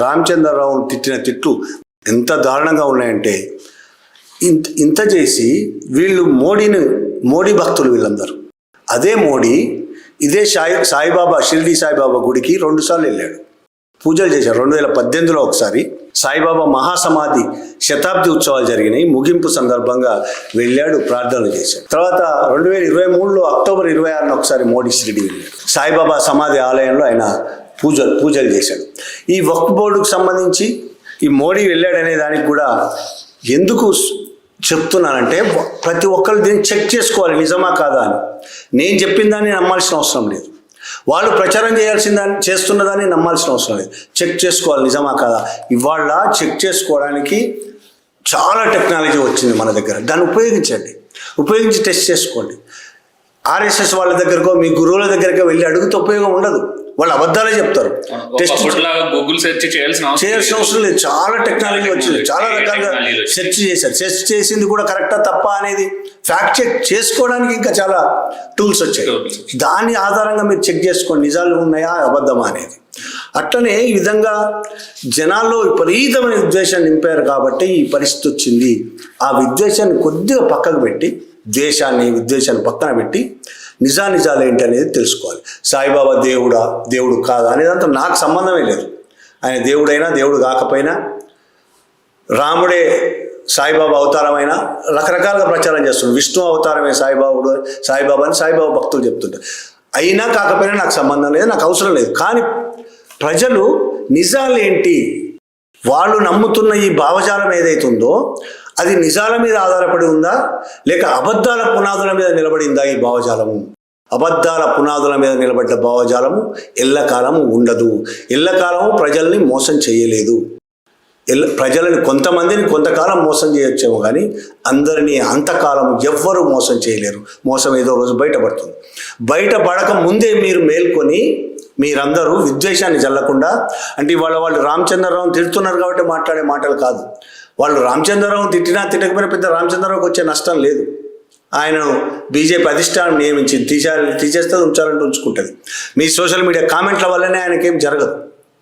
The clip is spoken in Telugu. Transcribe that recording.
రామచంద్రరావు తిట్టిన తిట్లు ఎంత దారుణంగా ఉన్నాయంటే ఇంత చేసి వీళ్ళు మోడీ భక్తులు వీళ్ళందరూ. అదే మోడీ ఇదే సాయిబాబా షిరిడి సాయిబాబా గుడికి 2 సార్లు వెళ్ళాడు, పూజలు చేశాడు. 2018లో ఒకసారి సాయిబాబా మహాసమాధి శతాబ్ది ఉత్సవాలు జరిగినాయి, ముగింపు సందర్భంగా వెళ్ళాడు, ప్రార్థనలు చేశాడు. తర్వాత 2023లో అక్టోబర్ 26న ఒకసారి మోడీ షిరిడి వెళ్ళాడు, సాయిబాబా సమాధి ఆలయంలో ఆయన పూజలు చేశాడు. ఈ వక్ఫ్ బోర్డుకు సంబంధించి ఈ మోడీ వెళ్ళాడనే దానికి కూడా ఎందుకు చెప్తున్నానంటే, ప్రతి ఒక్కరు దీన్ని చెక్ చేసుకోవాలి నిజమా కాదా అని. నేను చెప్పిన దాన్ని నమ్మాల్సిన అవసరం లేదు, వాళ్ళు ప్రచారం చేస్తున్నదాన్ని నమ్మాల్సిన అవసరం లేదు. చెక్ చేసుకోవాలి నిజమా కాదా. ఇవాళ చెక్ చేసుకోవడానికి చాలా టెక్నాలజీ వచ్చింది మన దగ్గర, దాన్ని ఉపయోగించి టెస్ట్ చేసుకోండి. ఆర్ఎస్ఎస్ వాళ్ళ దగ్గరకో మీ గురువుల దగ్గరకో వెళ్ళి అడిగితే ఉపయోగం ఉండదు, వాళ్ళు అబద్ధాలే చెప్తారు. టెస్ట్ చేయాల్సిన అవసరం లేదు, చాలా టెక్నాలజీ వచ్చింది, చాలా రకాలుగా సెర్చ్ చేశారు. సెర్చ్ చేసింది కూడా కరెక్టా తప్ప అనేది ఫ్యాక్ట్ చెక్ చేసుకోవడానికి ఇంకా చాలా టూల్స్ వచ్చాయి. దాని ఆధారంగా మీరు చెక్ చేసుకోండి నిజాలు ఉన్నాయా అబద్ధమా అనేది. అట్లనే ఈ విధంగా జనాల్లో విపరీతమైన విద్వేషాన్ని నింపారు కాబట్టి ఈ పరిస్థితి వచ్చింది. ఆ విద్వేషాన్ని కొద్దిగా పక్కకు పెట్టి, విద్వేషాన్ని పక్కన పెట్టి నిజాలు ఏంటి అనేది తెలుసుకోవాలి. సాయిబాబా దేవుడు కాదా అనేదంతా నాకు సంబంధమే లేదు. ఆయన దేవుడైనా దేవుడు కాకపోయినా, రాముడే సాయిబాబా అవతారమైనా రకరకాలుగా ప్రచారం చేస్తున్నాడు. విష్ణు అవతారమే సాయిబాబా అని సాయిబాబా భక్తులు చెప్తుంటారు. అయినా కాకపోయినా నాకు సంబంధం లేదు, నాకు అవసరం లేదు. కానీ ప్రజలు నిజాలు ఏంటి, వాళ్ళు నమ్ముతున్న ఈ భావజాలం ఏదైతుందో అది నిజాల మీద ఆధారపడి ఉందా లేక అబద్ధాల పునాదుల మీద నిలబడిందా? ఈ భావజాలము అబద్ధాల పునాదుల మీద నిలబడ్డ భావజాలము ఎల్లకాలము ఉండదు. ఎల్లకాలము ప్రజల్ని మోసం చేయలేదు. ప్రజలని కొంతమందిని కొంతకాలం మోసం చేయొచ్చేమో కానీ అందరినీ అంతకాలం ఎవ్వరూ మోసం చేయలేరు. మోసం ఏదో రోజు బయటపడుతుంది. బయటపడక ముందే మీరు మేల్కొని మీరందరూ విద్వేషాన్ని చల్లకుండా, అంటే వాళ్ళు రామచంద్రరావుని తిడుతున్నారు కాబట్టి మాట్లాడే మాటలు కాదు. వాళ్ళు రామచంద్రరావుని తిట్టకపోయినా పెద్ద రామచంద్రరావుకి వచ్చే నష్టం లేదు. ఆయనను బీజేపీ అధిష్టానం నియమించింది, తీసేస్తే ఉంచాలంటే ఉంచుకుంటుంది. మీ సోషల్ మీడియా కామెంట్ల వల్లనే ఆయనకేం జరగదు.